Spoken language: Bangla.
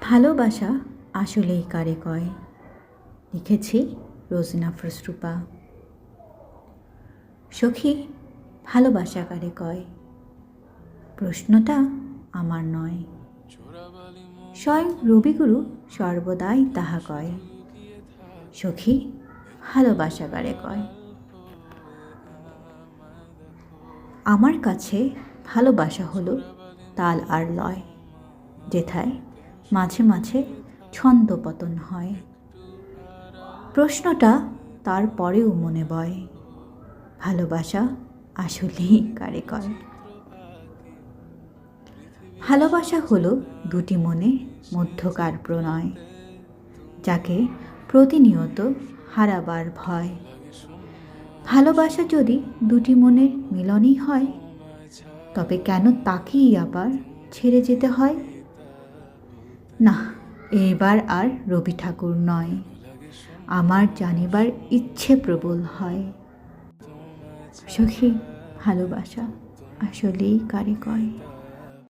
ভালোবাসা আসলেই কারে কয়, লিখেছি রোজিনা ফ্রুসরূপা। সখী, ভালোবাসা কারে কয়, প্রশ্নটা আমার নয়, স্বয়ং রবিগুরু সর্বদাই তাহা কয়। সখী, ভালোবাসা কারে কয়। আমার কাছে ভালোবাসা হলো তাল আর লয়, যেথায় মাঝে মাঝে ছন্দপতন হয়। প্রশ্নটা তারপরেও মনে বয়, ভালোবাসা আসলেই কারে কয়। ভালোবাসা হলো দুটি মনের মধ্যকার প্রণয়, যাকে প্রতিনিয়ত হারাবার ভয়। ভালোবাসা যদি দুটি মনের মিলনই হয়, তবে কেন তাকেই আবার ছেড়ে যেতে হয়? না, এবার আর রবি ঠাকুর নয়, আমার জানিবার ইচ্ছে প্রবল হয়। সখী, ভালোবাসা আসলেই কারে কয়।